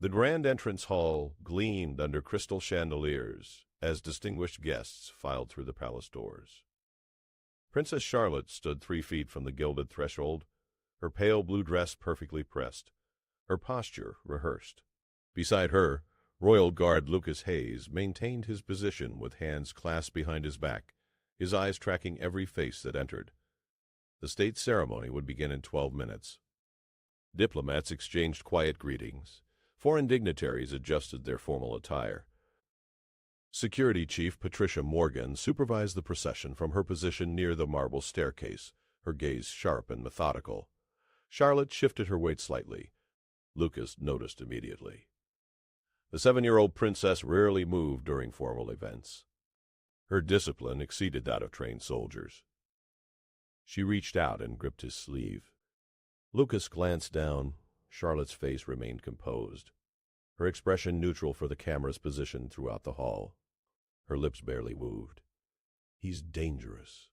The grand entrance hall gleamed under crystal chandeliers as distinguished guests filed through the palace doors. Princess Charlotte stood 3 feet from the gilded threshold, her pale blue dress perfectly pressed, her posture rehearsed. Beside her, royal guard Lucas Hayes maintained his position with hands clasped behind his back, his eyes tracking every face that entered. The state ceremony would begin in 12 minutes. Diplomats exchanged quiet greetings. Foreign dignitaries adjusted their formal attire. Security Chief Patricia Morgan supervised the procession from her position near the marble staircase, her gaze sharp and methodical. Charlotte shifted her weight slightly. Lucas noticed immediately. The 7-year-old princess rarely moved during formal events. Her discipline exceeded that of trained soldiers. She reached out and gripped his sleeve. Lucas glanced down. Charlotte's face remained composed, her expression neutral for the camera's position throughout the hall. Her lips barely moved. "He's dangerous."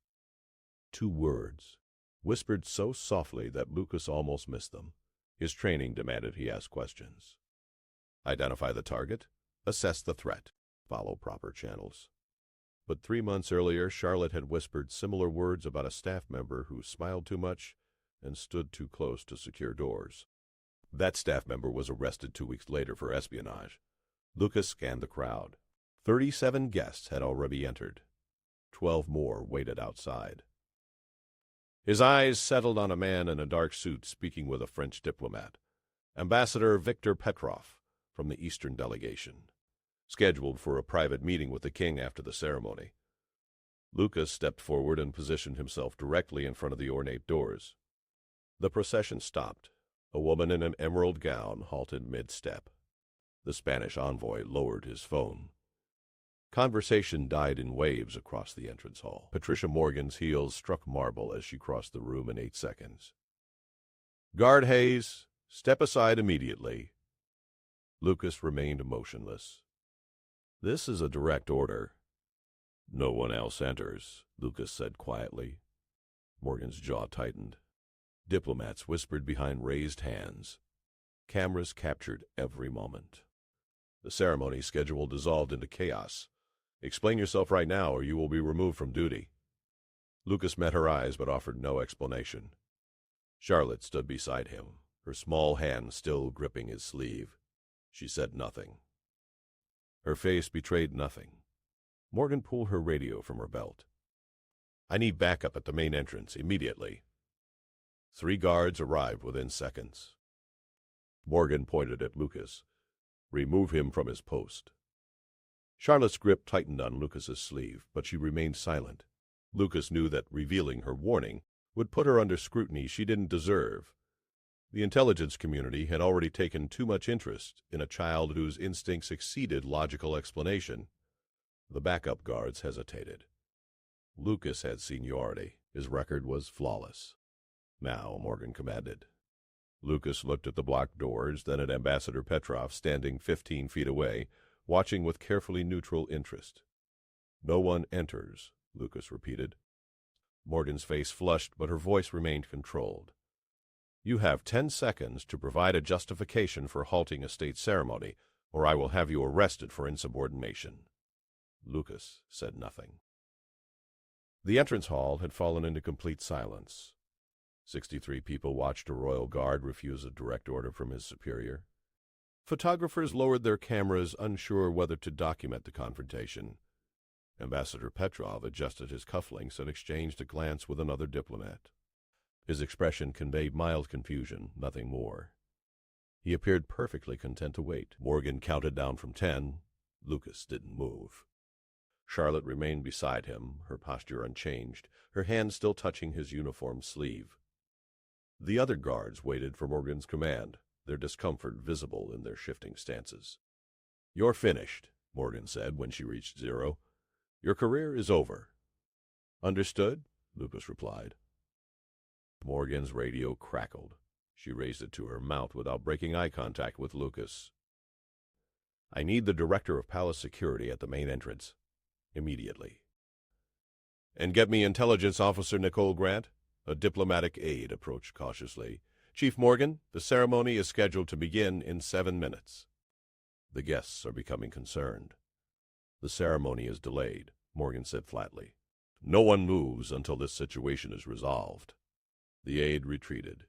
2 words, whispered so softly that Lucas almost missed them. His training demanded he ask questions. Identify the target, assess the threat, follow proper channels. But 3 months earlier, Charlotte had whispered similar words about a staff member who smiled too much and stood too close to secure doors. That staff member was arrested 2 weeks later for espionage. Lucas scanned the crowd. 37 guests had already entered. 12 more waited outside. His eyes settled on a man in a dark suit speaking with a French diplomat, Ambassador Viktor Petrov, from the Eastern delegation, scheduled for a private meeting with the king after the ceremony. Lucas stepped forward and positioned himself directly in front of the ornate doors. The procession stopped. A woman in an emerald gown halted mid-step. The Spanish envoy lowered his phone. Conversation died in waves across the entrance hall. Patricia Morgan's heels struck marble as she crossed the room in 8 seconds. "Guard Hayes, step aside immediately." Lucas remained motionless. "This is a direct order." "No one else enters," Lucas said quietly. Morgan's jaw tightened. Diplomats whispered behind raised hands. Cameras captured every moment. The ceremony schedule dissolved into chaos. "Explain yourself right now, or you will be removed from duty." Lucas met her eyes but offered no explanation. Charlotte stood beside him, her small hand still gripping his sleeve. She said nothing. Her face betrayed nothing. Morgan pulled her radio from her belt. "I need backup at the main entrance, immediately." 3 guards arrived within seconds. Morgan pointed at Lucas. "Remove him from his post." Charlotte's grip tightened on Lucas's sleeve, but she remained silent. Lucas knew that revealing her warning would put her under scrutiny she didn't deserve. The intelligence community had already taken too much interest in a child whose instincts exceeded logical explanation. The backup guards hesitated. Lucas had seniority. His record was flawless. "Now," Morgan commanded. Lucas looked at the blocked doors, then at Ambassador Petrov standing 15 feet away, watching with carefully neutral interest. "No one enters," Lucas repeated. Morgan's face flushed, but her voice remained controlled. "You have 10 seconds to provide a justification for halting a state ceremony, or I will have you arrested for insubordination." Lucas said nothing. The entrance hall had fallen into complete silence. 63 people watched a royal guard refuse a direct order from his superior. Photographers lowered their cameras, unsure whether to document the confrontation. Ambassador Petrov adjusted his cufflinks and exchanged a glance with another diplomat. His expression conveyed mild confusion, nothing more. He appeared perfectly content to wait. Morgan counted down from 10. Lucas didn't move. Charlotte remained beside him, her posture unchanged, her hand still touching his uniform sleeve. The other guards waited for Morgan's command, their discomfort visible in their shifting stances. "You're finished," Morgan said when she reached 0. "Your career is over." "Understood," Lucas replied. Morgan's radio crackled. She raised it to her mouth without breaking eye contact with Lucas. "I need the director of palace security at the main entrance. Immediately." "And get me Intelligence Officer Nicole Grant." A diplomatic aide approached cautiously. "Chief Morgan, the ceremony is scheduled to begin in 7 minutes." The guests are becoming concerned. The ceremony is delayed, Morgan said flatly. No one moves until this situation is resolved. The aide retreated.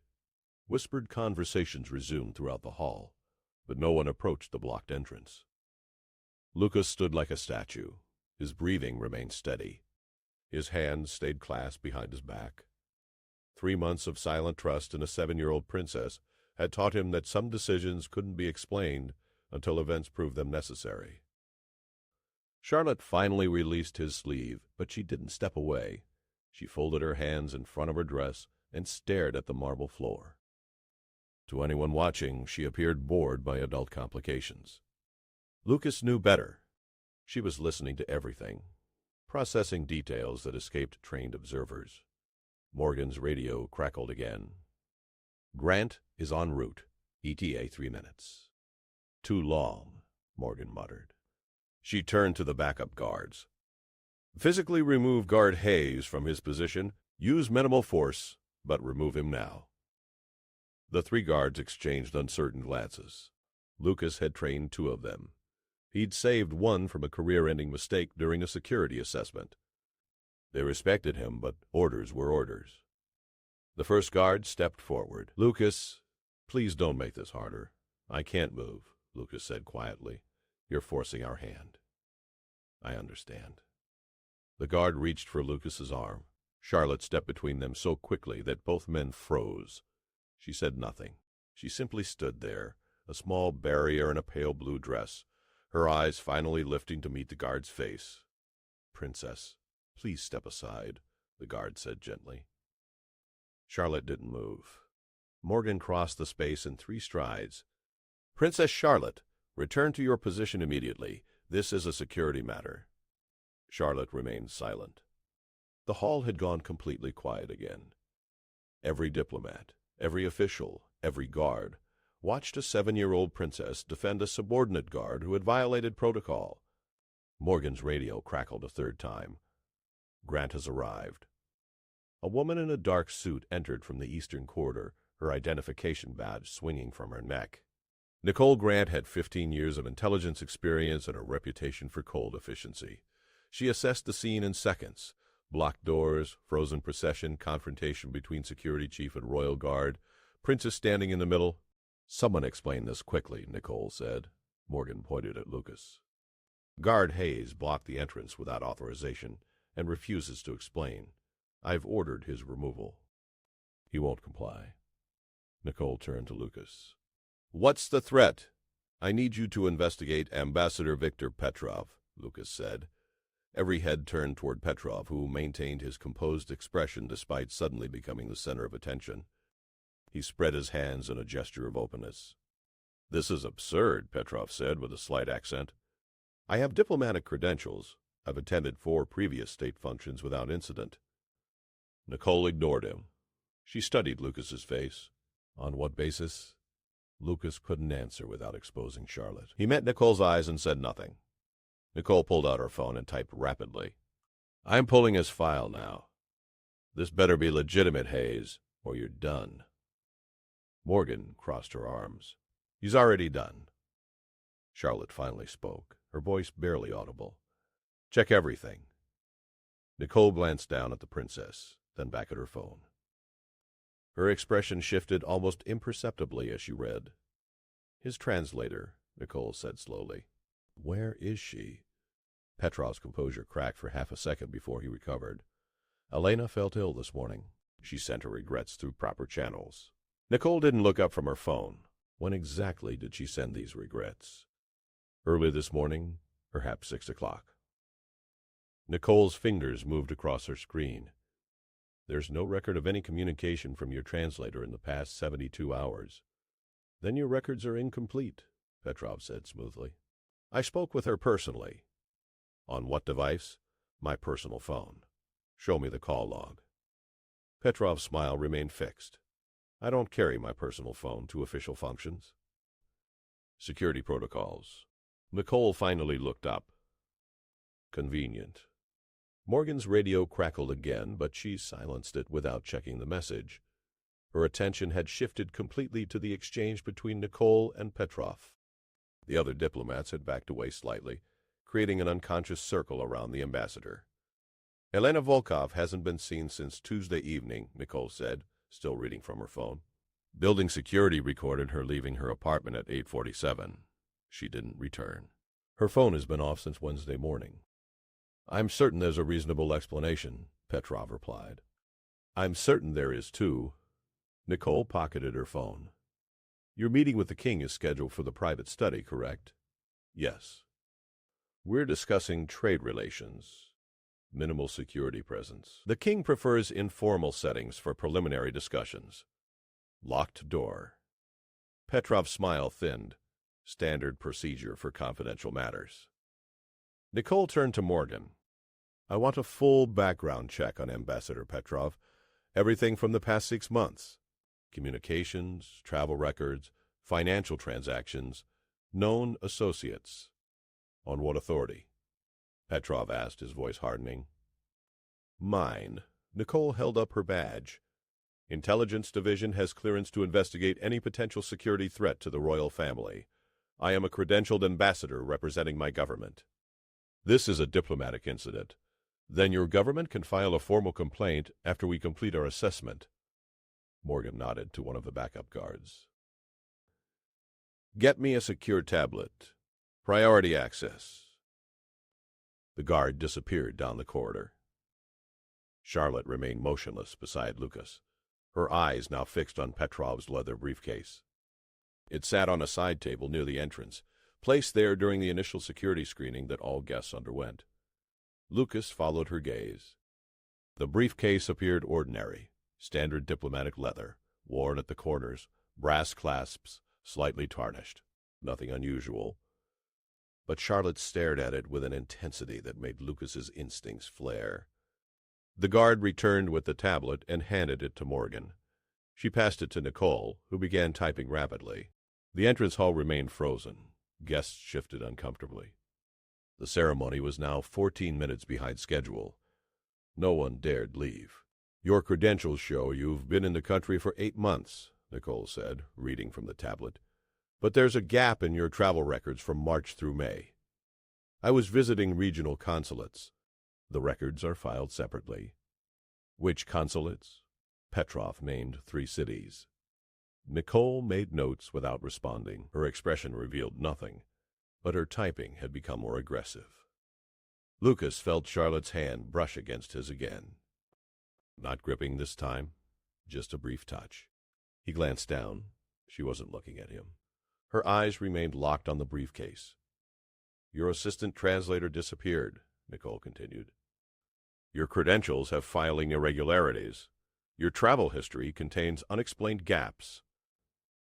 Whispered conversations resumed throughout the hall, but no one approached the blocked entrance. Lucas stood like a statue. His breathing remained steady. His hands stayed clasped behind his back. 3 months of silent trust in a 7-year-old princess had taught him that some decisions couldn't be explained until events proved them necessary. Charlotte finally released his sleeve, but she didn't step away. She folded her hands in front of her dress and stared at the marble floor. To anyone watching, she appeared bored by adult complications. Lucas knew better. She was listening to everything, processing details that escaped trained observers. Morgan's radio crackled again. Grant is en route. ETA 3 minutes. Too long, Morgan muttered. She turned to the backup guards. Physically remove guard Hayes from his position. Use minimal force, but remove him now. The 3 guards exchanged uncertain glances. Lucas had trained 2 of them. He'd saved one from a career-ending mistake during a security assessment. They respected him, but orders were orders. The first guard stepped forward. Lucas, please don't make this harder. I can't move, Lucas said quietly. You're forcing our hand. I understand. The guard reached for Lucas's arm. Charlotte stepped between them so quickly that both men froze. She said nothing. She simply stood there, a small barrier in a pale blue dress, her eyes finally lifting to meet the guard's face. Princess, please step aside, the guard said gently. Charlotte didn't move. Morgan crossed the space in 3 strides. Princess Charlotte, return to your position immediately. This is a security matter. Charlotte remained silent. The hall had gone completely quiet again. Every diplomat, every official, every guard watched a 7-year-old princess defend a subordinate guard who had violated protocol. Morgan's radio crackled a 3rd time. Grant has arrived. A woman in a dark suit entered from the eastern corridor, her identification badge swinging from her neck. Nicole Grant had 15 years of intelligence experience and a reputation for cold efficiency. She assessed the scene in seconds. Blocked doors, frozen procession, confrontation between security chief and royal guard, princess standing in the middle. Someone explain this quickly, Nicole said. Morgan pointed at Lucas. Guard Hayes blocked the entrance without authorization and refuses to explain. I've ordered his removal. He won't comply. Nicole turned to Lucas. What's the threat? I need you to investigate Ambassador Viktor Petrov, Lucas said. Every head turned toward Petrov, who maintained his composed expression despite suddenly becoming the center of attention. He spread his hands in a gesture of openness. This is absurd, Petrov said with a slight accent. I have diplomatic credentials. I've attended 4 previous state functions without incident. Nicole ignored him. She studied Lucas's face. On what basis? Lucas couldn't answer without exposing Charlotte. He met Nicole's eyes and said nothing. Nicole pulled out her phone and typed rapidly. I'm pulling his file now. This better be legitimate, Hayes, or you're done. Morgan crossed her arms. He's already done. Charlotte finally spoke, her voice barely audible. Check everything. Nicole glanced down at the princess, then back at her phone. Her expression shifted almost imperceptibly as she read. His translator, Nicole said slowly. Where is she? Petrov's composure cracked for half a second before he recovered. Elena felt ill this morning. She sent her regrets through proper channels. Nicole didn't look up from her phone. When exactly did she send these regrets? Early this morning, perhaps 6 o'clock. Nicole's fingers moved across her screen. There's no record of any communication from your translator in the past 72 hours. Then your records are incomplete, Petrov said smoothly. I spoke with her personally. On what device? My personal phone. Show me the call log. Petrov's smile remained fixed. I don't carry my personal phone to official functions. Security protocols. Nicole finally looked up. Convenient. Morgan's radio crackled again, but she silenced it without checking the message. Her attention had shifted completely to the exchange between Nicole and Petrov. The other diplomats had backed away slightly, creating an unconscious circle around the ambassador. Elena Volkov hasn't been seen since Tuesday evening, Nicole said, still reading from her phone. Building security recorded her leaving her apartment at 8:47. She didn't return. Her phone has been off since Wednesday morning. I'm certain there's a reasonable explanation, Petrov replied. I'm certain there is, too. Nicole pocketed her phone. Your meeting with the king is scheduled for the private study, correct? Yes. We're discussing trade relations. Minimal security presence. The king prefers informal settings for preliminary discussions. Locked door. Petrov's smile thinned. Standard procedure for confidential matters. Nicole turned to Morgan. I want a full background check on Ambassador Petrov. Everything from the past 6 months. Communications, travel records, financial transactions, known associates. On what authority? Petrov asked, his voice hardening. Mine. Nicole held up her badge. Intelligence Division has clearance to investigate any potential security threat to the royal family. I am a credentialed ambassador representing my government. This is a diplomatic incident. Then your government can file a formal complaint after we complete our assessment. Morgan nodded to one of the backup guards. Get me a secure tablet. Priority access. The guard disappeared down the corridor. Charlotte remained motionless beside Lucas, her eyes now fixed on Petrov's leather briefcase. It sat on a side table near the entrance, placed there during the initial security screening that all guests underwent. Lucas followed her gaze. The briefcase appeared ordinary, standard diplomatic leather, worn at the corners, brass clasps, slightly tarnished. Nothing unusual. But Charlotte stared at it with an intensity that made Lucas's instincts flare. The guard returned with the tablet and handed it to Morgan. She passed it to Nicole, who began typing rapidly. The entrance hall remained frozen. Guests shifted uncomfortably. The ceremony was now 14 minutes behind schedule. No one dared leave. Your credentials show you've been in the country for 8 months, Nicole said, reading from the tablet. But there's a gap in your travel records from March through May. I was visiting regional consulates. The records are filed separately. Which consulates? Petrov named 3 cities. Nicole made notes without responding. Her expression revealed nothing, but her typing had become more aggressive. Lucas felt Charlotte's hand brush against his again. Not gripping this time, just a brief touch. He glanced down. She wasn't looking at him. Her eyes remained locked on the briefcase. Your assistant translator disappeared, Nicole continued. Your credentials have filing irregularities. Your travel history contains unexplained gaps.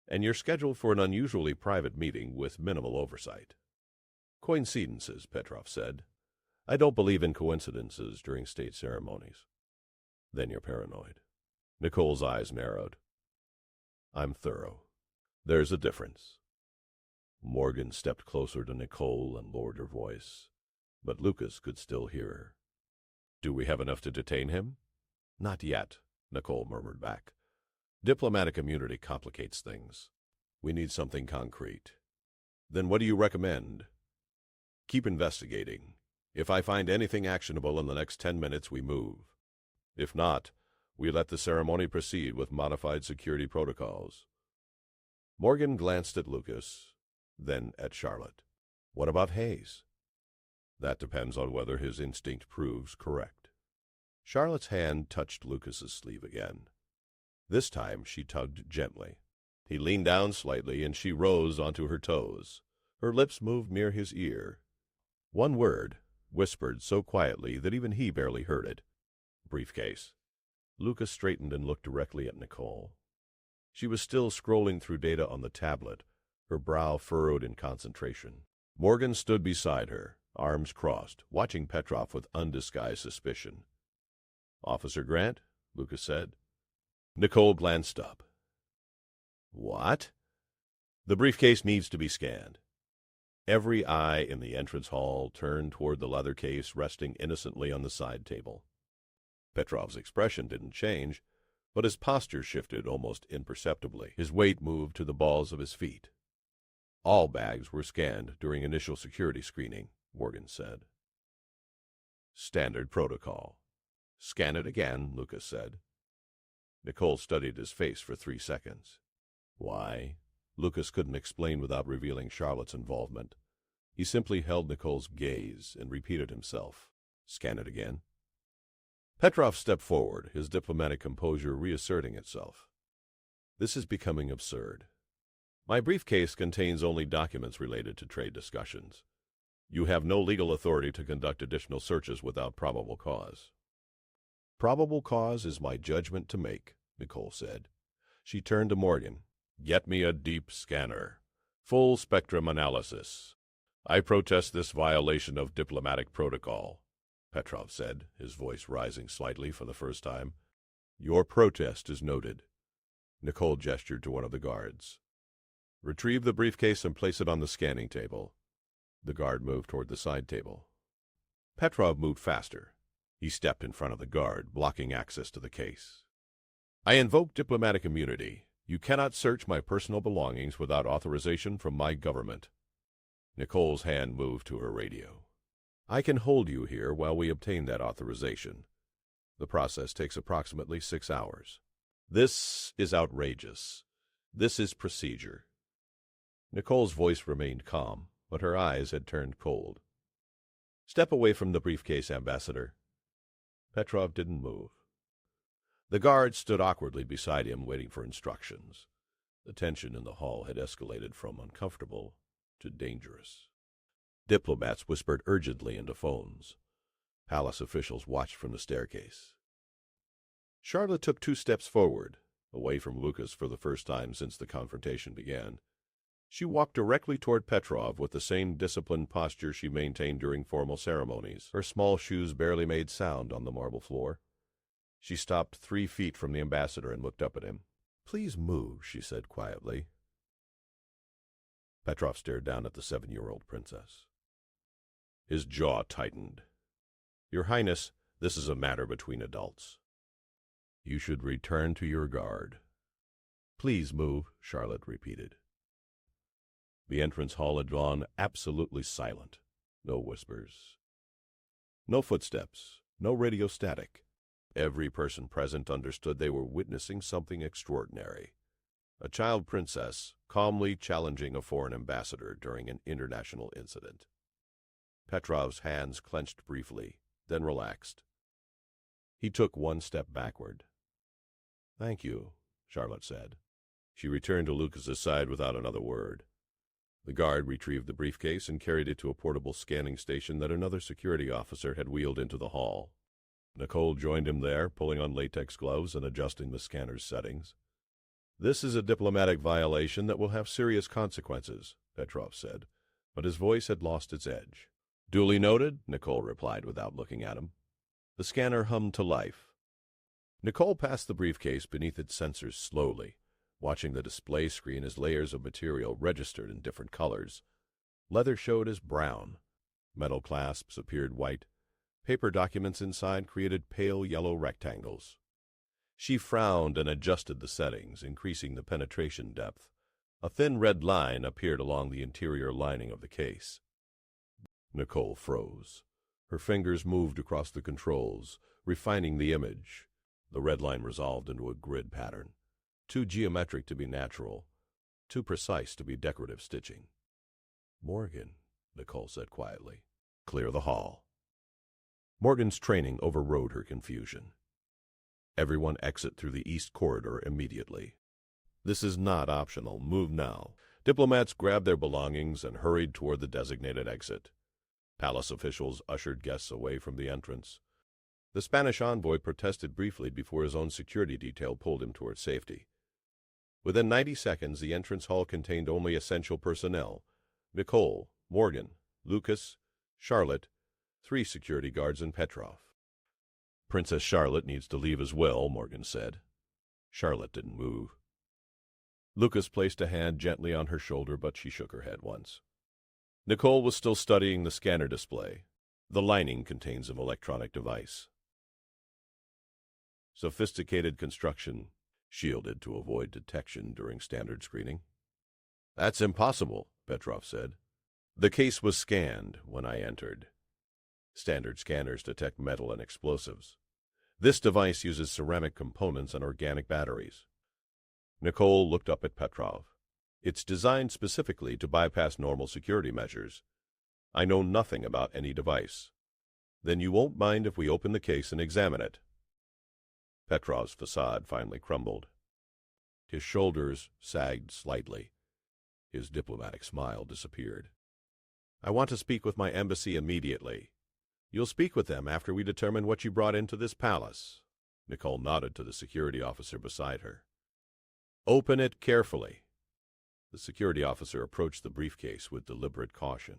And you're scheduled for an unusually private meeting with minimal oversight. Coincidences, Petrov said. I don't believe in coincidences during state ceremonies. Then you're paranoid. Nicole's eyes narrowed. I'm thorough. There's a difference. Morgan stepped closer to Nicole and lowered her voice, but Lucas could still hear her. Do we have enough to detain him? Not yet, Nicole murmured back. Diplomatic immunity complicates things. We need something concrete. Then what do you recommend? Keep investigating. If I find anything actionable in the next 10 minutes, we move. If not, we let the ceremony proceed with modified security protocols. Morgan glanced at Lucas, then at Charlotte. What about Hayes? That depends on whether his instinct proves correct. Charlotte's hand touched Lucas's sleeve again. This time she tugged gently. He leaned down slightly, and she rose onto her toes. Her lips moved near his ear. One word, whispered so quietly that even he barely heard it. Briefcase. Lucas straightened and looked directly at Nicole. She was still scrolling through data on the tablet, her brow furrowed in concentration. Morgan stood beside her, arms crossed, watching Petrov with undisguised suspicion. Officer Grant, Lucas said. Nicole glanced up. What? The briefcase needs to be scanned. Every eye in the entrance hall turned toward the leather case resting innocently on the side table. Petrov's expression didn't change, but his posture shifted almost imperceptibly. His weight moved to the balls of his feet. All bags were scanned during initial security screening, Morgan said. Standard protocol. Scan it again, Lucas said. Nicole studied his face for 3 seconds. Why? Lucas couldn't explain without revealing Charlotte's involvement. He simply held Nicole's gaze and repeated himself. Scan it again. Petrov stepped forward, his diplomatic composure reasserting itself. This is becoming absurd. My briefcase contains only documents related to trade discussions. You have no legal authority to conduct additional searches without probable cause. Probable cause is my judgment to make, Nicole said. She turned to Morgan. Get me a deep scanner. Full spectrum analysis. I protest this violation of diplomatic protocol, Petrov said, his voice rising slightly for the first time. Your protest is noted. Nicole gestured to one of the guards. Retrieve the briefcase and place it on the scanning table. The guard moved toward the side table. Petrov moved faster. He stepped in front of the guard, blocking access to the case. I invoke diplomatic immunity. You cannot search my personal belongings without authorization from my government. Nicole's hand moved to her radio. I can hold you here while we obtain that authorization. The process takes approximately 6 hours. This is outrageous. This is procedure. Nicole's voice remained calm, but her eyes had turned cold. Step away from the briefcase, Ambassador. Petrov didn't move. The guard stood awkwardly beside him, waiting for instructions. The tension in the hall had escalated from uncomfortable to dangerous. Diplomats whispered urgently into phones. Palace officials watched from the staircase. Charlotte took 2 steps forward, away from Lucas for the first time since the confrontation began. She walked directly toward Petrov with the same disciplined posture she maintained during formal ceremonies. Her small shoes barely made sound on the marble floor. She stopped 3 feet from the ambassador and looked up at him. Please move, she said quietly. Petrov stared down at the 7-year-old princess. His jaw tightened. Your Highness, this is a matter between adults. You should return to your guard. Please move, Charlotte repeated. The entrance hall had gone absolutely silent. No whispers. No footsteps. No radio static. Every person present understood they were witnessing something extraordinary. A child princess calmly challenging a foreign ambassador during an international incident. Petrov's hands clenched briefly, then relaxed. He took 1 step backward. Thank you, Charlotte said. She returned to Lucas's side without another word. The guard retrieved the briefcase and carried it to a portable scanning station that another security officer had wheeled into the hall. Nicole joined him there, pulling on latex gloves and adjusting the scanner's settings. This is a diplomatic violation that will have serious consequences, Petrov said, but his voice had lost its edge. Duly noted, Nicole replied without looking at him. The scanner hummed to life. Nicole passed the briefcase beneath its sensors slowly, watching the display screen as layers of material registered in different colors. Leather showed as brown. Metal clasps appeared white. Paper documents inside created pale yellow rectangles. She frowned and adjusted the settings, increasing the penetration depth. A thin red line appeared along the interior lining of the case. Nicole froze. Her fingers moved across the controls, refining the image. The red line resolved into a grid pattern. Too geometric to be natural, too precise to be decorative stitching. Morgan, Nicole said quietly. Clear the hall. Morgan's training overrode her confusion. Everyone exit through the east corridor immediately. This is not optional. Move now. Diplomats grabbed their belongings and hurried toward the designated exit. Palace officials ushered guests away from the entrance. The Spanish envoy protested briefly before his own security detail pulled him toward safety. Within 90 seconds, the entrance hall contained only essential personnel. Nicole, Morgan, Lucas, Charlotte, 3 security guards, and Petrov. Princess Charlotte needs to leave as well, Morgan said. Charlotte didn't move. Lucas placed a hand gently on her shoulder, but she shook her head once. Nicole was still studying the scanner display. The lining contains an electronic device. Sophisticated construction, shielded to avoid detection during standard screening. That's impossible, Petrov said. The case was scanned when I entered. Standard scanners detect metal and explosives. This device uses ceramic components and organic batteries. Nicole looked up at Petrov. It's designed specifically to bypass normal security measures. I know nothing about any device. Then you won't mind if we open the case and examine it. Petrov's facade finally crumbled. His shoulders sagged slightly. His diplomatic smile disappeared. I want to speak with my embassy immediately. You'll speak with them after we determine what you brought into this palace. Nicole nodded to the security officer beside her. Open it carefully. The security officer approached the briefcase with deliberate caution.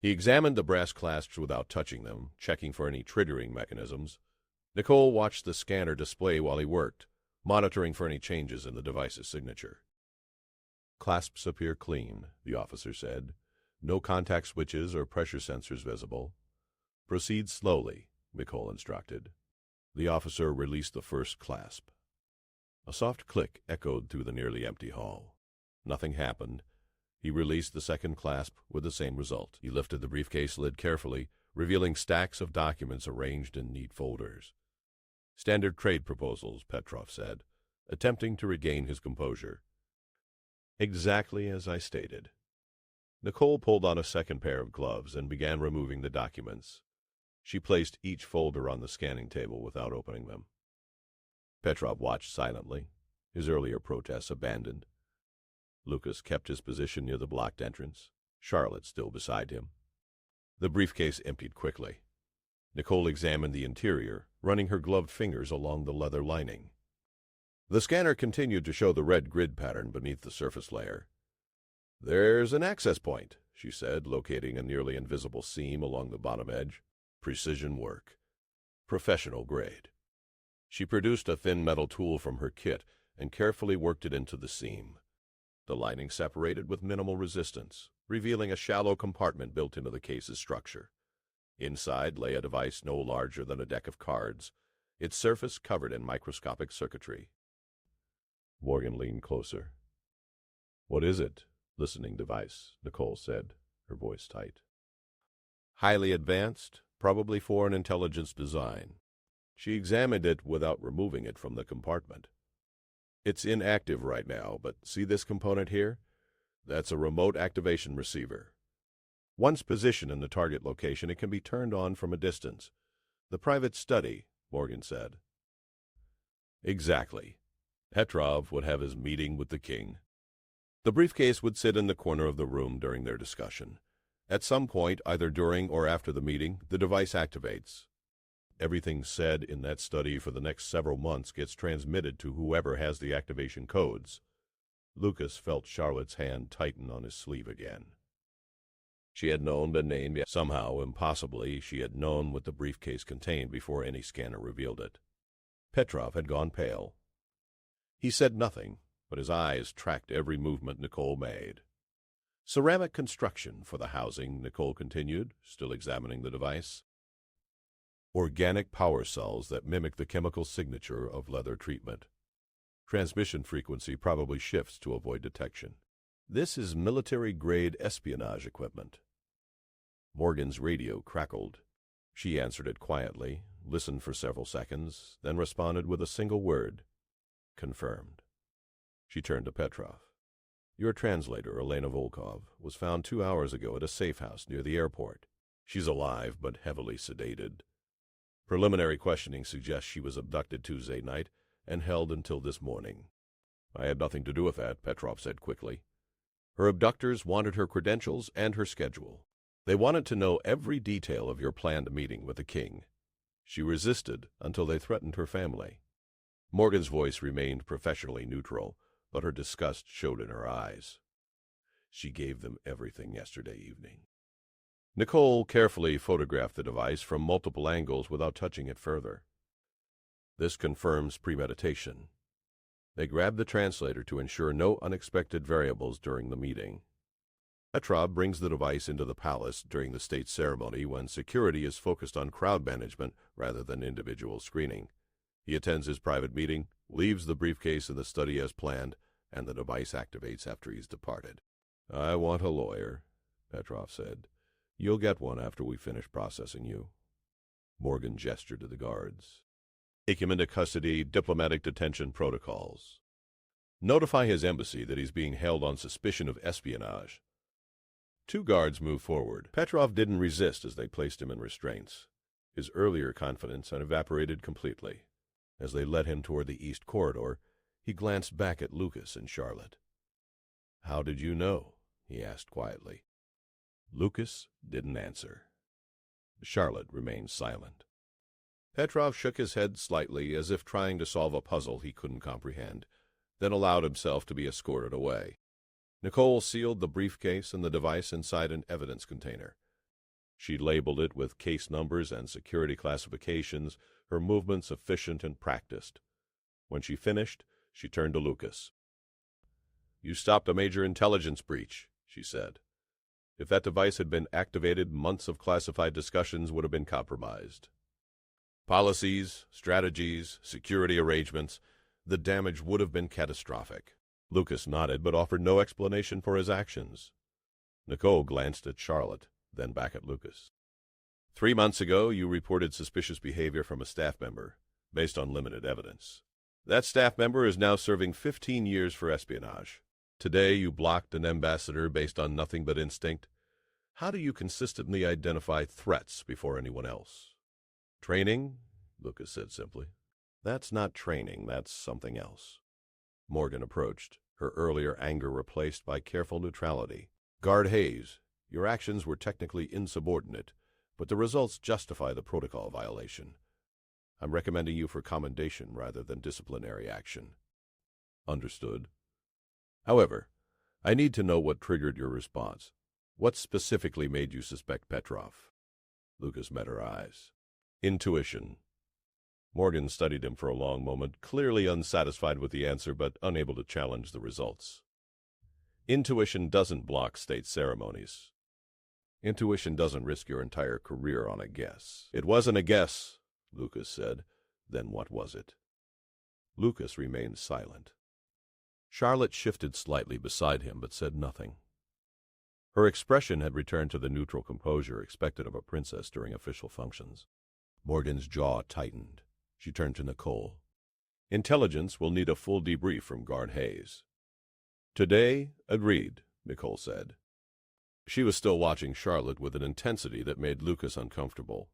He examined the brass clasps without touching them, checking for any triggering mechanisms. Nicole watched the scanner display while he worked, monitoring for any changes in the device's signature. Clasps appear clean, the officer said. No contact switches or pressure sensors visible. Proceed slowly, Nicole instructed. The officer released the first clasp. A soft click echoed through the nearly empty hall. Nothing happened. He released the second clasp with the same result. He lifted the briefcase lid carefully, revealing stacks of documents arranged in neat folders. Standard trade proposals, Petrov said, attempting to regain his composure. Exactly as I stated. Nicole pulled on a second pair of gloves and began removing the documents. She placed each folder on the scanning table without opening them. Petrov watched silently, his earlier protests abandoned. Lucas kept his position near the blocked entrance, Charlotte still beside him. The briefcase emptied quickly. Nicole examined the interior, running her gloved fingers along the leather lining. The scanner continued to show the red grid pattern beneath the surface layer. There's an access point, she said, locating a nearly invisible seam along the bottom edge. Precision work. Professional grade. She produced a thin metal tool from her kit and carefully worked it into the seam. The lining separated with minimal resistance, revealing a shallow compartment built into the case's structure. Inside lay a device no larger than a deck of cards, its surface covered in microscopic circuitry. Morgan leaned closer. What is it? Listening device, Nicole said, her voice tight. Highly advanced, probably for an intelligence design. She examined it without removing it from the compartment. It's inactive right now, but see this component here? That's a remote activation receiver. Once positioned in the target location, it can be turned on from a distance. The private study, Morgan said. Exactly. Petrov would have his meeting with the king. The briefcase would sit in the corner of the room during their discussion. At some point, either during or after the meeting, the device activates. Everything said in that study for the next several months gets transmitted to whoever has the activation codes. Lucas felt Charlotte's hand tighten on his sleeve again. She had known the name, yet somehow, impossibly, she had known what the briefcase contained before any scanner revealed it. Petrov had gone pale. He said nothing, but his eyes tracked every movement Nicole made. Ceramic construction for the housing, Nicole continued, still examining the device. Organic power cells that mimic the chemical signature of leather treatment. Transmission frequency probably shifts to avoid detection. This is military-grade espionage equipment. Morgan's radio crackled. She answered it quietly, listened for several seconds, then responded with a single word. Confirmed. She turned to Petrov. Your translator, Elena Volkov, was found 2 hours ago at a safe house near the airport. She's alive, but heavily sedated. Preliminary questioning suggests she was abducted Tuesday night and held until this morning. I had nothing to do with that, Petrov said quickly. Her abductors wanted her credentials and her schedule. They wanted to know every detail of your planned meeting with the king. She resisted until they threatened her family. Morgan's voice remained professionally neutral, but her disgust showed in her eyes. She gave them everything yesterday evening. Nicole carefully photographed the device from multiple angles without touching it further. This confirms premeditation. They grabbed the translator to ensure no unexpected variables during the meeting. Petrov brings the device into the palace during the state ceremony when security is focused on crowd management rather than individual screening. He attends his private meeting, leaves the briefcase in the study as planned, and the device activates after he's departed. I want a lawyer, Petrov said. You'll get one after we finish processing you. Morgan gestured to the guards. Take him into custody, diplomatic detention protocols. Notify his embassy that he's being held on suspicion of espionage. 2 guards moved forward. Petrov didn't resist as they placed him in restraints. His earlier confidence had evaporated completely. As they led him toward the east corridor, he glanced back at Lucas and Charlotte. "How did you know?" he asked quietly. Lucas didn't answer. Charlotte remained silent. Petrov shook his head slightly, as if trying to solve a puzzle he couldn't comprehend, then allowed himself to be escorted away. Nicole sealed the briefcase and the device inside an evidence container. She labeled it with case numbers and security classifications, her movements efficient and practiced. When she finished, she turned to Lucas. "You stopped a major intelligence breach," she said. "If that device had been activated, months of classified discussions would have been compromised. Policies, strategies, security arrangements, the damage would have been catastrophic." Lucas nodded, but offered no explanation for his actions. Nicole glanced at Charlotte, then back at Lucas. 3 months ago, you reported suspicious behavior from a staff member, based on limited evidence. That staff member is now serving 15 years for espionage. Today, you blocked an ambassador based on nothing but instinct. How do you consistently identify threats before anyone else? Training, Lucas said simply. That's not training, that's something else. Morgan approached, her earlier anger replaced by careful neutrality. Guard Hayes, your actions were technically insubordinate, but the results justify the protocol violation. I'm recommending you for commendation rather than disciplinary action. Understood. However, I need to know what triggered your response. What specifically made you suspect Petrov? Lucas met her eyes. Intuition. Morgan studied him for a long moment, clearly unsatisfied with the answer but unable to challenge the results. Intuition doesn't block state ceremonies. Intuition doesn't risk your entire career on a guess. It wasn't a guess, Lucas said. Then what was it? Lucas remained silent. Charlotte shifted slightly beside him but said nothing. Her expression had returned to the neutral composure expected of a princess during official functions. Morgan's jaw tightened. She turned to Nicole. Intelligence will need a full debrief from Guard Hayes. Today, agreed, Nicole said. She was still watching Charlotte with an intensity that made Lucas uncomfortable.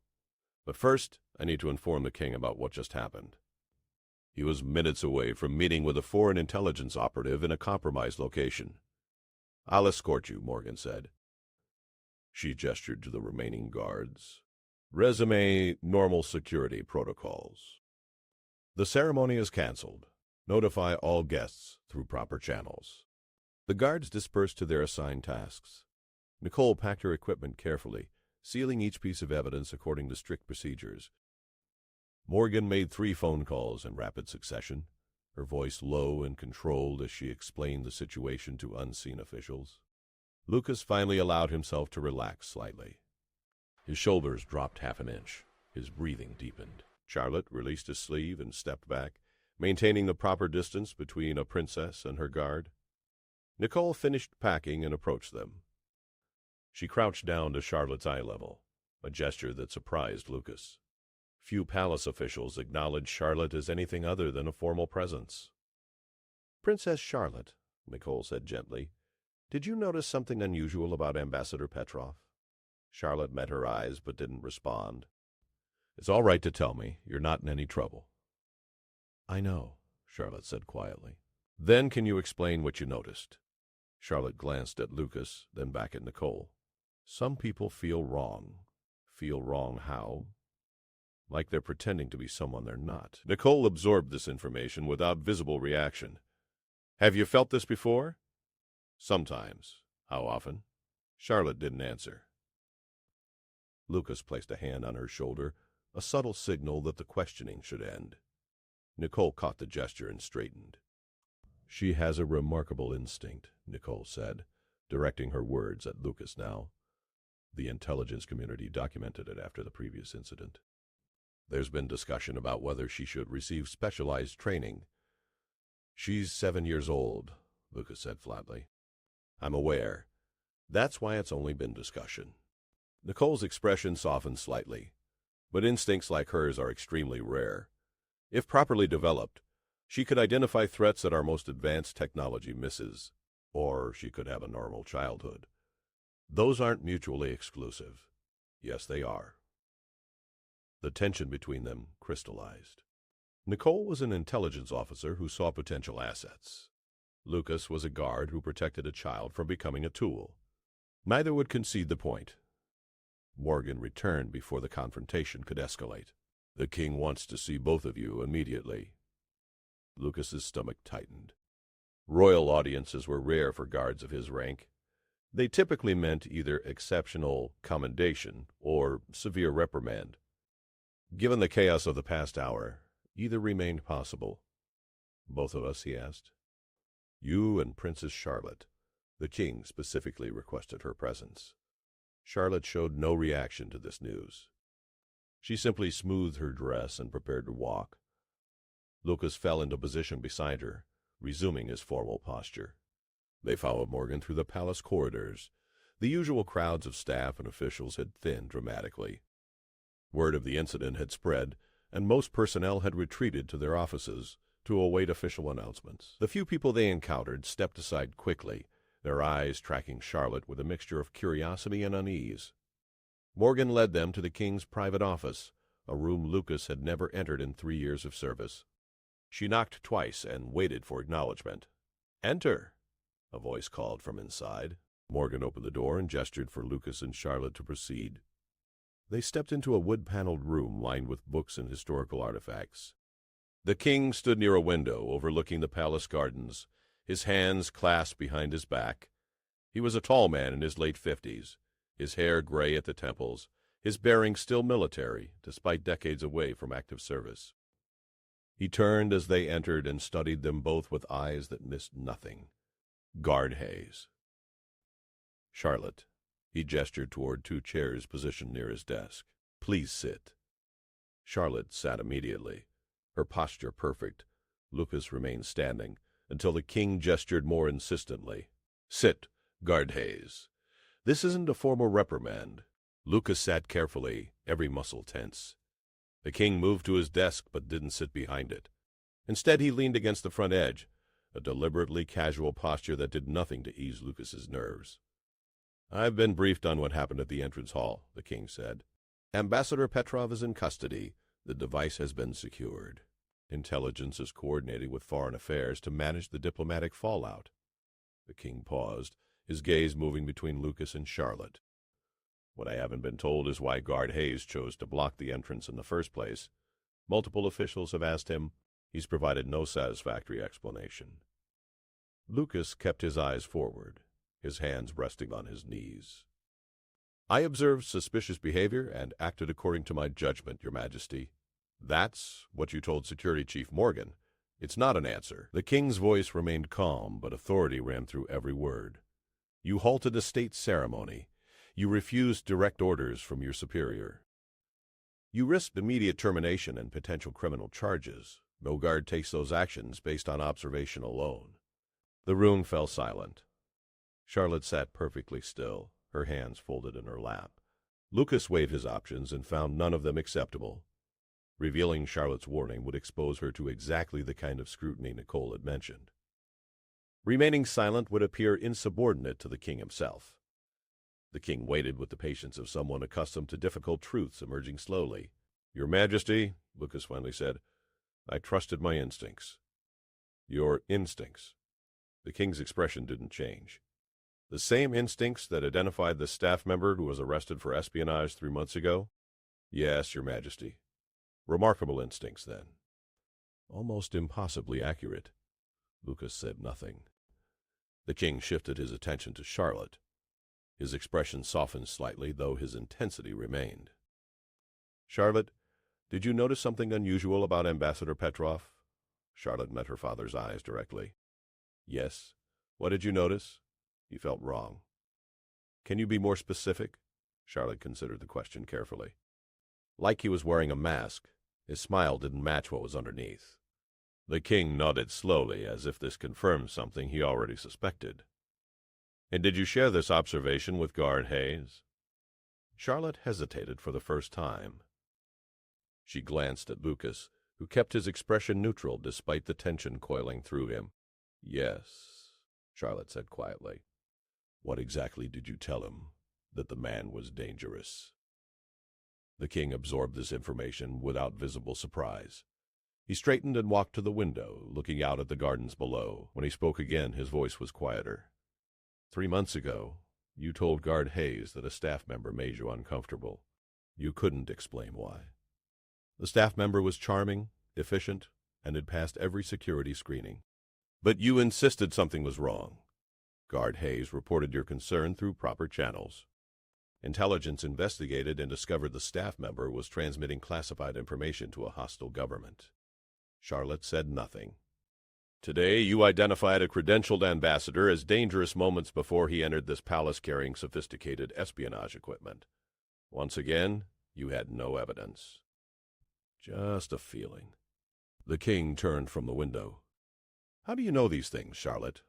But first, I need to inform the king about what just happened. He was minutes away from meeting with a foreign intelligence operative in a compromised location. I'll escort you, Morgan said. She gestured to the remaining guards. Resume normal security protocols. The ceremony is canceled. Notify all guests through proper channels. The guards dispersed to their assigned tasks. Nicole packed her equipment carefully, sealing each piece of evidence according to strict procedures. Morgan made 3 phone calls in rapid succession, her voice low and controlled as she explained the situation to unseen officials. Lucas finally allowed himself to relax slightly. His shoulders dropped half an inch. His breathing deepened. Charlotte released his sleeve and stepped back, maintaining the proper distance between a princess and her guard. Nicole finished packing and approached them. She crouched down to Charlotte's eye level, a gesture that surprised Lucas. Few palace officials acknowledged Charlotte as anything other than a formal presence. Princess Charlotte, Nicole said gently, did you notice something unusual about Ambassador Petrov? Charlotte met her eyes but didn't respond. It's all right to tell me. You're not in any trouble. I know, Charlotte said quietly. Then can you explain what you noticed? Charlotte glanced at Lucas, then back at Nicole. Some people feel wrong. Feel wrong how? Like they're pretending to be someone they're not. Nicole absorbed this information without visible reaction. Have you felt this before? Sometimes. How often? Charlotte didn't answer. Lucas placed a hand on her shoulder, a subtle signal that the questioning should end. Nicole caught the gesture and straightened. She has a remarkable instinct, Nicole said, directing her words at Lucas now. The intelligence community documented it after the previous incident. There's been discussion about whether she should receive specialized training. She's 7 years old, Lucas said flatly. I'm aware. That's why it's only been discussion. Nicole's expression softened slightly, but instincts like hers are extremely rare. If properly developed, she could identify threats that our most advanced technology misses, or she could have a normal childhood. Those aren't mutually exclusive. Yes, they are. The tension between them crystallized. Nicole was an intelligence officer who saw potential assets. Lucas was a guard who protected a child from becoming a tool. Neither would concede the point. Morgan returned before the confrontation could escalate. The king wants to see both of you immediately. Lucas's stomach tightened. Royal audiences were rare for guards of his rank. They typically meant either exceptional commendation or severe reprimand. Given the chaos of the past hour, either remained possible. Both of us, he asked. You and Princess Charlotte. The king specifically requested her presence. Charlotte showed no reaction to this news. She simply smoothed her dress and prepared to walk. Lucas fell into position beside her, resuming his formal posture. They followed Morgan through the palace corridors. The usual crowds of staff and officials had thinned dramatically. Word of the incident had spread, and most personnel had retreated to their offices to await official announcements. The few people they encountered stepped aside quickly, their eyes tracking Charlotte with a mixture of curiosity and unease. Morgan led them to the king's private office, a room Lucas had never entered in 3 years of service. She knocked twice and waited for acknowledgement. "Enter," a voice called from inside. Morgan opened the door and gestured for Lucas and Charlotte to proceed. They stepped into a wood-paneled room lined with books and historical artifacts. The king stood near a window overlooking the palace gardens, his hands clasped behind his back. He was a tall man in his late 50s, his hair gray at the temples, his bearing still military, despite decades away from active service. He turned as they entered and studied them both with eyes that missed nothing. Guard haze. Charlotte. He gestured toward 2 chairs positioned near his desk. Please sit. Charlotte sat immediately, her posture perfect. Lucas remained standing until the king gestured more insistently. Sit, Guard Hayes. This isn't a formal reprimand. Lucas sat carefully, every muscle tense. The king moved to his desk but didn't sit behind it. Instead, he leaned against the front edge, a deliberately casual posture that did nothing to ease Lucas's nerves. I've been briefed on what happened at the entrance hall, the king said. Ambassador Petrov is in custody. The device has been secured. Intelligence is coordinating with foreign affairs to manage the diplomatic fallout. The king paused, his gaze moving between Lucas and Charlotte. What I haven't been told is why Guard Hayes chose to block the entrance in the first place. Multiple officials have asked him. He's provided no satisfactory explanation. Lucas kept his eyes forward, his hands resting on his knees. I observed suspicious behavior and acted according to my judgment, Your Majesty. That's what you told Security Chief Morgan. It's not an answer. The king's voice remained calm, but authority ran through every word. You halted a state ceremony. You refused direct orders from your superior. You risked immediate termination and potential criminal charges. No guard takes those actions based on observation alone. The room fell silent. Charlotte sat perfectly still, her hands folded in her lap. Lucas weighed his options and found none of them acceptable. Revealing Charlotte's warning would expose her to exactly the kind of scrutiny Nicole had mentioned. Remaining silent would appear insubordinate to the king himself. The king waited with the patience of someone accustomed to difficult truths emerging slowly. Your Majesty, Lucas finally said, I trusted my instincts. Your instincts. The king's expression didn't change. The same instincts that identified the staff member who was arrested for espionage 3 months ago? Yes, Your Majesty. Remarkable instincts, then. Almost impossibly accurate. Lucas said nothing. The king shifted his attention to Charlotte. His expression softened slightly, though his intensity remained. Charlotte, did you notice something unusual about Ambassador Petrov? Charlotte met her father's eyes directly. Yes. What did you notice? He felt wrong. Can you be more specific? Charlotte considered the question carefully. Like he was wearing a mask, his smile didn't match what was underneath. The king nodded slowly, as if this confirmed something he already suspected. And did you share this observation with Guard Hayes? Charlotte hesitated for the first time. She glanced at Lucas, who kept his expression neutral despite the tension coiling through him. Yes, Charlotte said quietly. What exactly did you tell him? That the man was dangerous. The king absorbed this information without visible surprise. He straightened and walked to the window, looking out at the gardens below. When he spoke again, his voice was quieter. 3 months ago, you told Guard Hayes that a staff member made you uncomfortable. You couldn't explain why. The staff member was charming, efficient, and had passed every security screening. But you insisted something was wrong. Guard Hayes reported your concern through proper channels. Intelligence investigated and discovered the staff member was transmitting classified information to a hostile government. Charlotte said nothing. Today, you identified a credentialed ambassador as dangerous moments before he entered this palace carrying sophisticated espionage equipment. Once again, you had no evidence. Just a feeling. The king turned from the window. How do you know these things, Charlotte?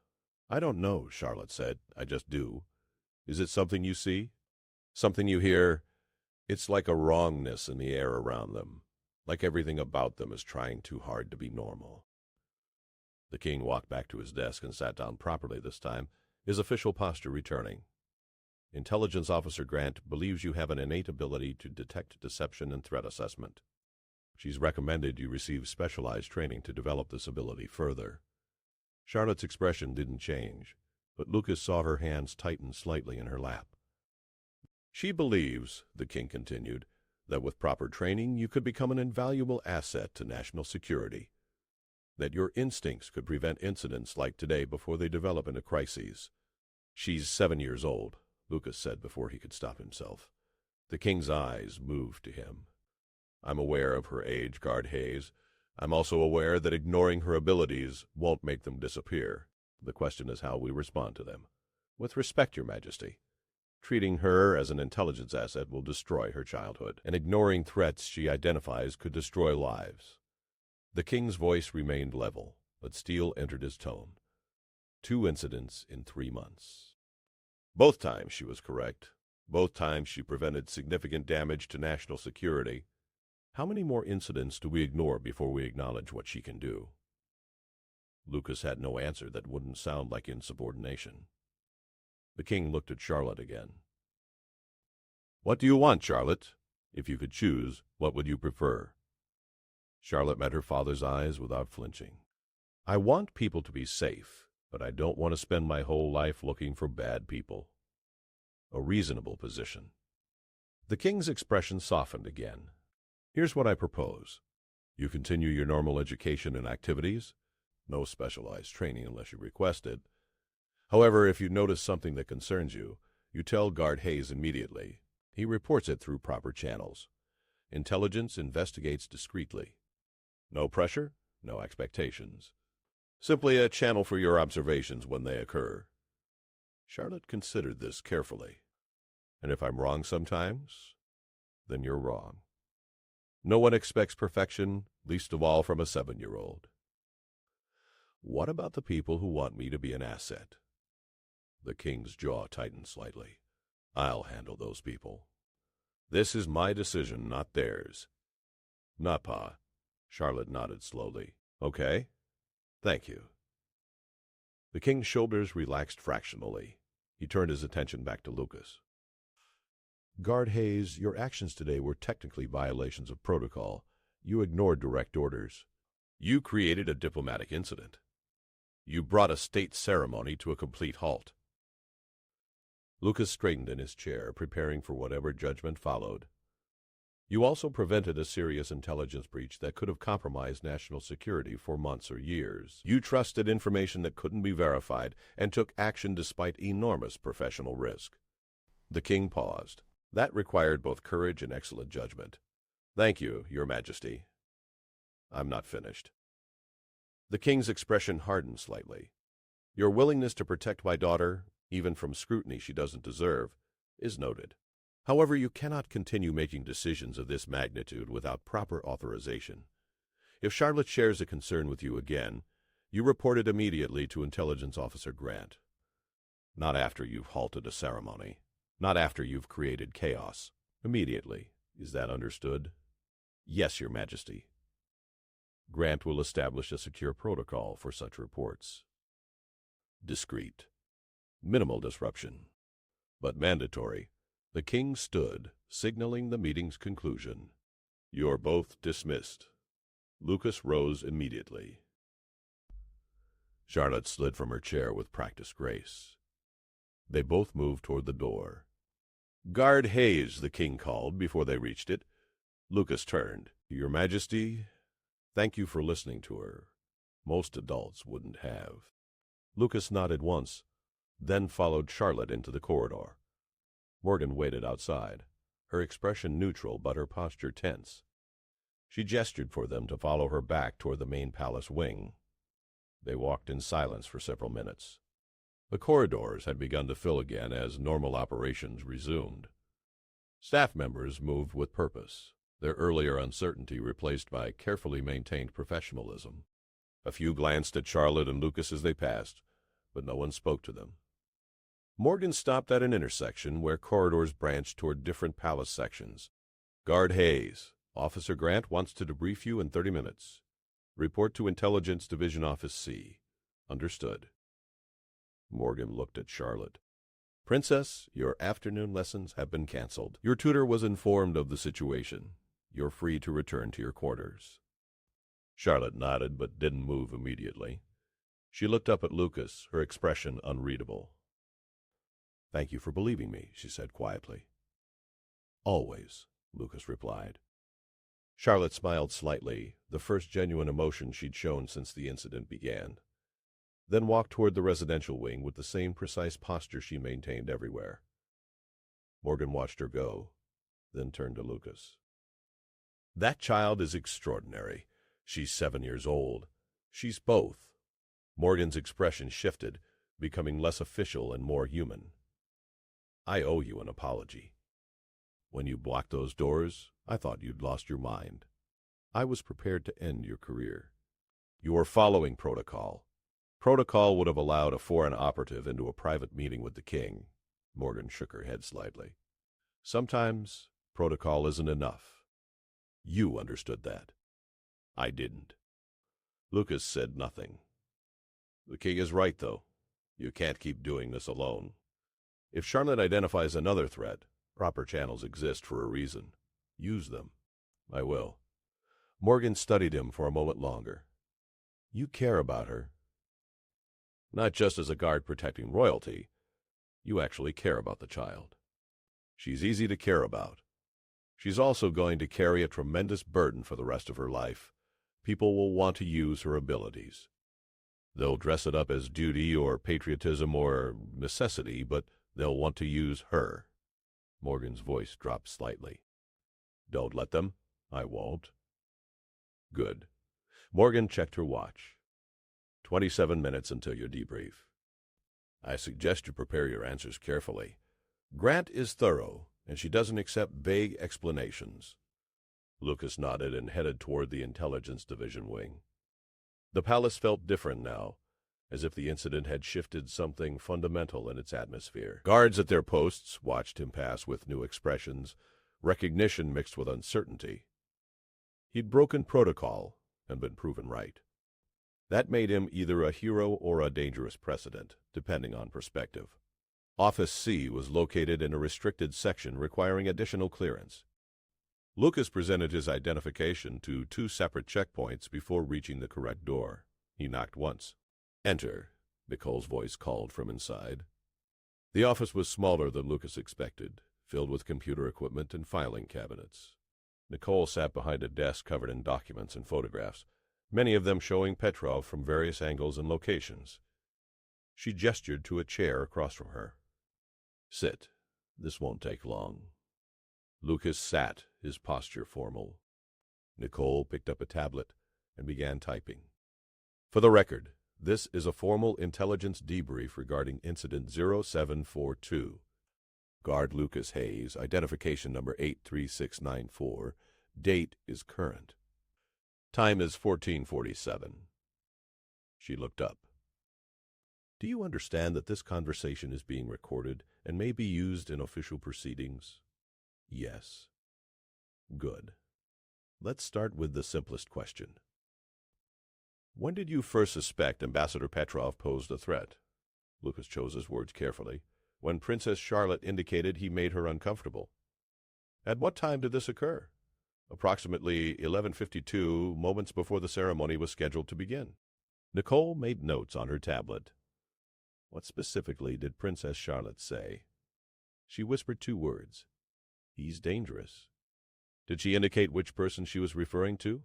I don't know, Charlotte said. I just do. Is it something you see? Something you hear? It's like a wrongness in the air around them, like everything about them is trying too hard to be normal. The king walked back to his desk and sat down properly this time, his official posture returning. Intelligence Officer Grant believes you have an innate ability to detect deception and threat assessment. She's recommended you receive specialized training to develop this ability further. Charlotte's expression didn't change, but Lucas saw her hands tighten slightly in her lap. She believes, the king continued, that with proper training you could become an invaluable asset to national security, that your instincts could prevent incidents like today before they develop into crises. She's 7 years old, Lucas said before he could stop himself. The king's eyes moved to him. I'm aware of her age, Guard Hayes. I'm also aware that ignoring her abilities won't make them disappear. The question is how we respond to them. With respect, Your Majesty. Treating her as an intelligence asset will destroy her childhood, and ignoring threats she identifies could destroy lives. The king's voice remained level, but steel entered his tone. 2 incidents in 3 months. Both times she was correct. Both times she prevented significant damage to national security. How many more incidents do we ignore before we acknowledge what she can do? Lucas had no answer that wouldn't sound like insubordination. The king looked at Charlotte again. What do you want, Charlotte? If you could choose, what would you prefer? Charlotte met her father's eyes without flinching. I want people to be safe, but I don't want to spend my whole life looking for bad people. A reasonable position. The king's expression softened again. Here's what I propose. You continue your normal education and activities. No specialized training unless you request it. However, if you notice something that concerns you, you tell Guard Hayes immediately. He reports it through proper channels. Intelligence investigates discreetly. No pressure, no expectations. Simply a channel for your observations when they occur. Charlotte considered this carefully. And if I'm wrong sometimes, then you're wrong. No one expects perfection, least of all from a 7-year-old. What about the people who want me to be an asset? The king's jaw tightened slightly. I'll handle those people. This is my decision, not theirs. Not Pa. Charlotte nodded slowly. Okay. Thank you. The king's shoulders relaxed fractionally. He turned his attention back to Lucas. Guard Hayes, your actions today were technically violations of protocol. You ignored direct orders. You created a diplomatic incident. You brought a state ceremony to a complete halt. Lucas straightened in his chair, preparing for whatever judgment followed. You also prevented a serious intelligence breach that could have compromised national security for months or years. You trusted information that couldn't be verified and took action despite enormous professional risk. The king paused. That required both courage and excellent judgment. Thank you, Your Majesty. I'm not finished. The king's expression hardened slightly. Your willingness to protect my daughter, even from scrutiny she doesn't deserve, is noted. However, you cannot continue making decisions of this magnitude without proper authorization. If Charlotte shares a concern with you again, you report it immediately to Intelligence Officer Grant. Not after you've halted a ceremony. Not after you've created chaos. Immediately. Is that understood? Yes, Your Majesty. Grant will establish a secure protocol for such reports. Discreet. Minimal disruption. But mandatory. The king stood, signaling the meeting's conclusion. You're both dismissed. Lucas rose immediately. Charlotte slid from her chair with practiced grace. They both moved toward the door. Guard Hayes, the king called before they reached it. Lucas turned. Your Majesty, thank you for listening to her. Most adults wouldn't have. Lucas nodded once, then followed Charlotte into the corridor. Morgan waited outside, her expression neutral but her posture tense. She gestured for them to follow her back toward the main palace wing. They walked in silence for several minutes. The corridors had begun to fill again as normal operations resumed. Staff members moved with purpose, their earlier uncertainty replaced by carefully maintained professionalism. A few glanced at Charlotte and Lucas as they passed, but no one spoke to them. Morgan stopped at an intersection where corridors branched toward different palace sections. Guard Hayes, Officer Grant wants to debrief you in 30 minutes. Report to Intelligence Division Office C. Understood. Morgan looked at Charlotte. Princess, your afternoon lessons have been canceled. Your tutor was informed of the situation. You're free to return to your quarters. Charlotte nodded but didn't move immediately. She looked up at Lucas, her expression unreadable. Thank you for believing me, she said quietly. Always, Lucas replied. Charlotte smiled slightly, the first genuine emotion she'd shown since the incident began, then walked toward the residential wing with the same precise posture she maintained everywhere. Morgan watched her go, then turned to Lucas. That child is extraordinary. She's 7 years old. She's both. Morgan's expression shifted, becoming less official and more human. I owe you an apology. When you blocked those doors, I thought you'd lost your mind. I was prepared to end your career. You were following protocol. Protocol would have allowed a foreign operative into a private meeting with the king. Morgan shook her head slightly. Sometimes protocol isn't enough. You understood that. I didn't. Lucas said nothing. The king is right, though. You can't keep doing this alone. If Charlotte identifies another threat, proper channels exist for a reason. Use them. I will. Morgan studied him for a moment longer. You care about her. Not just as a guard protecting royalty. You actually care about the child. She's easy to care about. She's also going to carry a tremendous burden for the rest of her life. People will want to use her abilities. They'll dress it up as duty or patriotism or necessity, but they'll want to use her. Morgan's voice dropped slightly. Don't let them. I won't. Good. Morgan checked her watch. 27 minutes until your debrief. I suggest you prepare your answers carefully. Grant is thorough, and she doesn't accept vague explanations. Lucas nodded and headed toward the Intelligence Division wing. The palace felt different now, as if the incident had shifted something fundamental in its atmosphere. Guards at their posts watched him pass with new expressions, recognition mixed with uncertainty. He'd broken protocol and been proven right. That made him either a hero or a dangerous precedent, depending on perspective. Office C was located in a restricted section requiring additional clearance. Lucas presented his identification to 2 separate checkpoints before reaching the correct door. He knocked once. Enter, Nicole's voice called from inside. The office was smaller than Lucas expected, filled with computer equipment and filing cabinets. Nicole sat behind a desk covered in documents and photographs, many of them showing Petrov from various angles and locations. She gestured to a chair across from her. Sit. This won't take long. Lucas sat, his posture formal. Nicole picked up a tablet and began typing. For the record, this is a formal intelligence debrief regarding Incident 0742. Guard Lucas Hayes, identification number 83694. Date is current. Time is 1447. She looked up. Do you understand that this conversation is being recorded and may be used in official proceedings? Yes. Good. Let's start with the simplest question. When did you first suspect Ambassador Petrov posed a threat? Lucas chose his words carefully. When Princess Charlotte indicated he made her uncomfortable. At what time did this occur? Approximately 11:52, moments before the ceremony was scheduled to begin. Nicole made notes on her tablet. What specifically did Princess Charlotte say? She whispered 2 words. He's dangerous. Did she indicate which person she was referring to?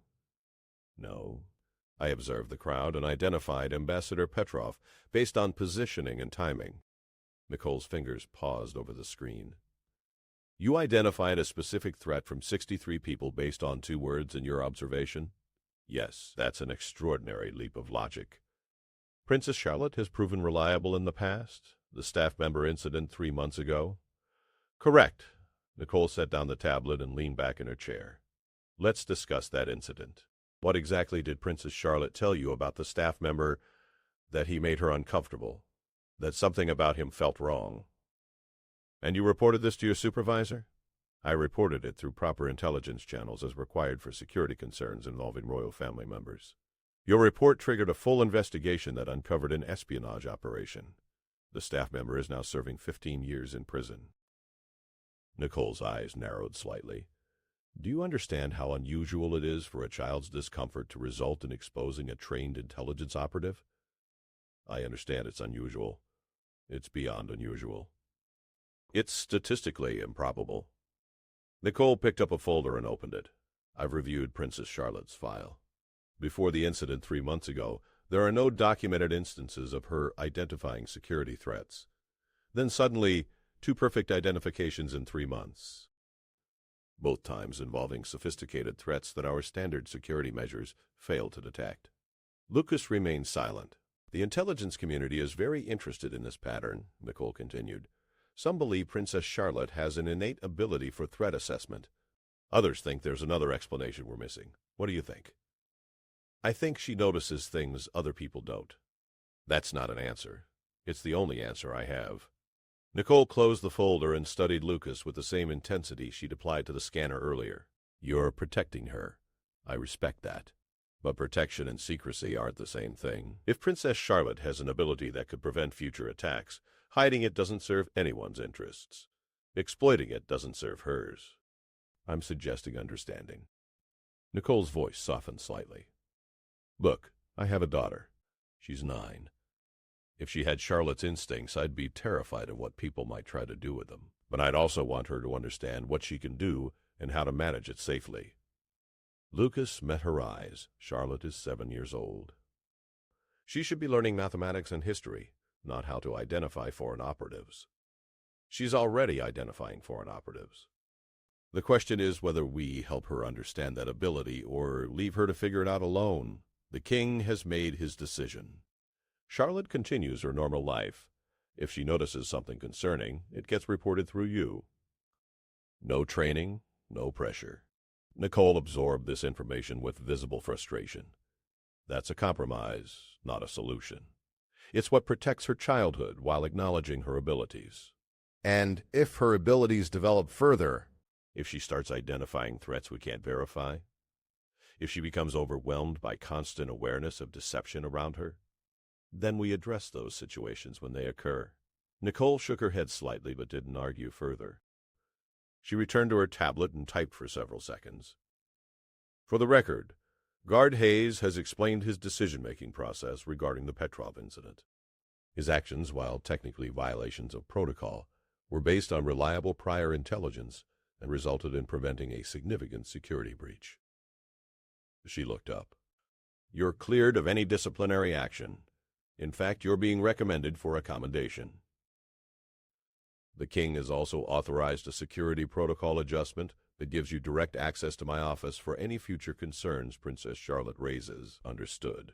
No. I observed the crowd and identified Ambassador Petrov based on positioning and timing. Nicole's fingers paused over the screen. You identified a specific threat from 63 people based on 2 words in your observation? Yes, that's an extraordinary leap of logic. Princess Charlotte has proven reliable in the past? The staff member incident 3 months ago? Correct. Nicole set down the tablet and leaned back in her chair. Let's discuss that incident. What exactly did Princess Charlotte tell you about the staff member that he made her uncomfortable? That something about him felt wrong? And you reported this to your supervisor? I reported it through proper intelligence channels as required for security concerns involving royal family members. Your report triggered a full investigation that uncovered an espionage operation. The staff member is now serving 15 years in prison. Nicole's eyes narrowed slightly. Do you understand how unusual it is for a child's discomfort to result in exposing a trained intelligence operative? I understand it's unusual. It's beyond unusual. It's statistically improbable. Nicole picked up a folder and opened it. I've reviewed Princess Charlotte's file. Before the incident 3 months ago, there are no documented instances of her identifying security threats. Then suddenly, 2 perfect identifications in 3 months. Both times involving sophisticated threats that our standard security measures fail to detect. Lucas remained silent. The intelligence community is very interested in this pattern, Nicole continued. Some believe Princess Charlotte has an innate ability for threat assessment. Others think there's another explanation we're missing. What do you think? I think she notices things other people don't. That's not an answer. It's the only answer I have. Nicole closed the folder and studied Lucas with the same intensity she'd applied to the scanner earlier. You're protecting her. I respect that. But protection and secrecy aren't the same thing. If Princess Charlotte has an ability that could prevent future attacks, hiding it doesn't serve anyone's interests. Exploiting it doesn't serve hers. I'm suggesting understanding. Nicole's voice softened slightly. Look, I have a daughter. She's 9. If she had Charlotte's instincts, I'd be terrified of what people might try to do with them. But I'd also want her to understand what she can do and how to manage it safely. Lucas met her eyes. Charlotte is 7 years old. She should be learning mathematics and history, not how to identify foreign operatives. She's already identifying foreign operatives. The question is whether we help her understand that ability or leave her to figure it out alone. The king has made his decision. Charlotte continues her normal life. If she notices something concerning, it gets reported through you. No training, no pressure. Nicole absorbed this information with visible frustration. That's a compromise, not a solution. It's what protects her childhood while acknowledging her abilities. And if her abilities develop further, if she starts identifying threats we can't verify, if she becomes overwhelmed by constant awareness of deception around her, then we address those situations when they occur. Nicole shook her head slightly but didn't argue further. She returned to her tablet and typed for several seconds. For the record, Guard Hayes has explained his decision-making process regarding the Petrov incident. His actions, while technically violations of protocol, were based on reliable prior intelligence and resulted in preventing a significant security breach. She looked up. You're cleared of any disciplinary action. In fact, you're being recommended for a commendation. The king has also authorized a security protocol adjustment that gives you direct access to my office for any future concerns Princess Charlotte raises. Understood.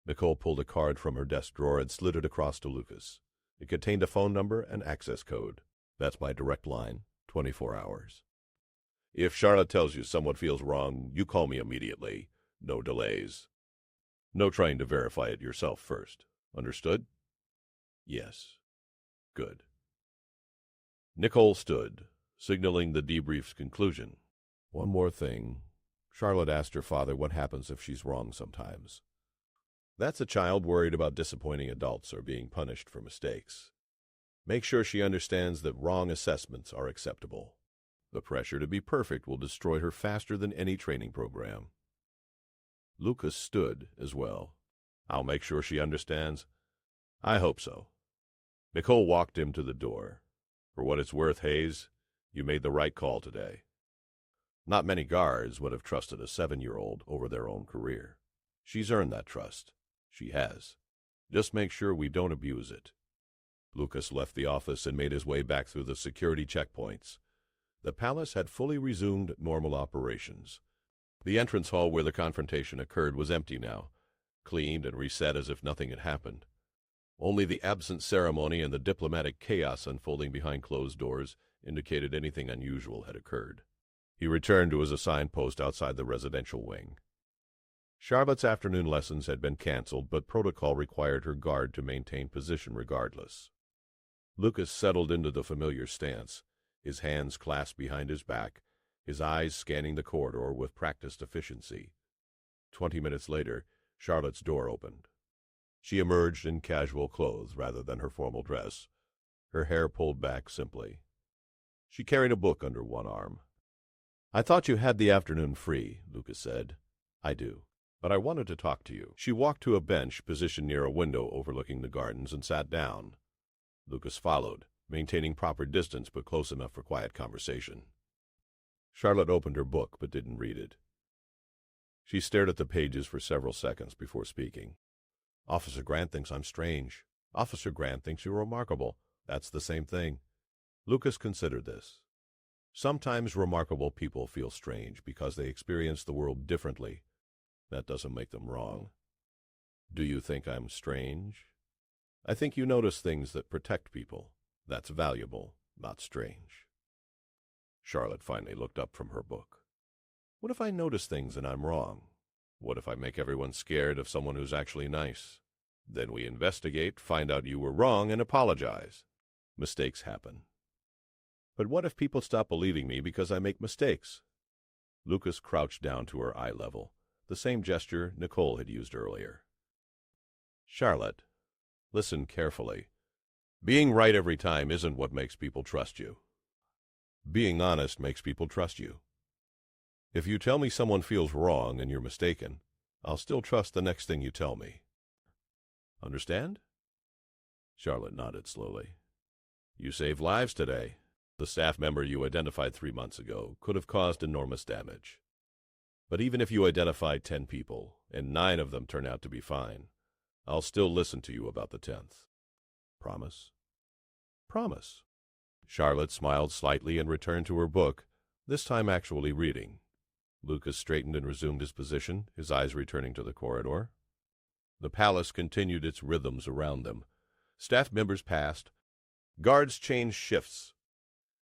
Nicole pulled a card from her desk drawer and slid it across to Lucas. It contained a phone number and access code. That's my direct line, 24 hours. If Charlotte tells you someone feels wrong, you call me immediately. No delays. No trying to verify it yourself first. Understood? Yes. Good. Nicole stood, signaling the debrief's conclusion. One more thing. Charlotte asked her father what happens if she's wrong sometimes. That's a child worried about disappointing adults or being punished for mistakes. Make sure she understands that wrong assessments are acceptable. The pressure to be perfect will destroy her faster than any training program. Lucas stood as well. I'll make sure she understands. I hope so. Nicole walked him to the door. For what it's worth, Hayes, you made the right call today. Not many guards would have trusted a 7-year-old over their own career. She's earned that trust. She has. Just make sure we don't abuse it. Lucas left the office and made his way back through the security checkpoints. The palace had fully resumed normal operations. The entrance hall where the confrontation occurred was empty now, cleaned and reset as if nothing had happened. Only the absent ceremony and the diplomatic chaos unfolding behind closed doors indicated anything unusual had occurred. He returned to his assigned post outside the residential wing. Charlotte's afternoon lessons had been canceled, but protocol required her guard to maintain position regardless. Lucas settled into the familiar stance, his hands clasped behind his back, his eyes scanning the corridor with practiced efficiency. 20 minutes later, Charlotte's door opened. She emerged in casual clothes rather than her formal dress, her hair pulled back simply. She carried a book under one arm. "I thought you had the afternoon free," Lucas said. "I do, but I wanted to talk to you." She walked to a bench positioned near a window overlooking the gardens and sat down. Lucas followed, maintaining proper distance but close enough for quiet conversation. Charlotte opened her book but didn't read it. She stared at the pages for several seconds before speaking. "Officer Grant thinks I'm strange. Officer Grant thinks you're remarkable. That's the same thing." Lucas considered this. Sometimes remarkable people feel strange because they experience the world differently. That doesn't make them wrong. "Do you think I'm strange?" "I think you notice things that protect people. That's valuable, not strange." Charlotte finally looked up from her book. "What if I notice things and I'm wrong? What if I make everyone scared of someone who's actually nice? Then we investigate, find out you were wrong, and apologize. Mistakes happen. But what if people stop believing me because I make mistakes?" Lucas crouched down to her eye level, the same gesture Nicole had used earlier. "Charlotte, listen carefully. Being right every time isn't what makes people trust you. Being honest makes people trust you. If you tell me someone feels wrong and you're mistaken, I'll still trust the next thing you tell me. Understand?" Charlotte nodded slowly. "You saved lives today. The staff member you identified 3 months ago could have caused enormous damage. But even if you identified 10 people, and 9 of them turn out to be fine, I'll still listen to you about the 10th. Promise?" "Promise." Charlotte smiled slightly and returned to her book, this time actually reading. Lucas straightened and resumed his position, his eyes returning to the corridor. The palace continued its rhythms around them. Staff members passed. Guards changed shifts.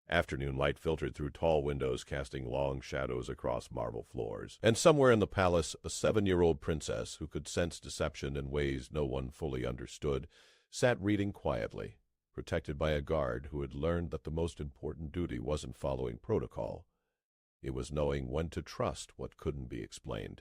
Afternoon light filtered through tall windows, casting long shadows across marble floors. And somewhere in the palace, a 7-year-old princess, who could sense deception in ways no one fully understood, sat reading quietly, protected by a guard who had learned that the most important duty wasn't following protocol. It was knowing when to trust what couldn't be explained.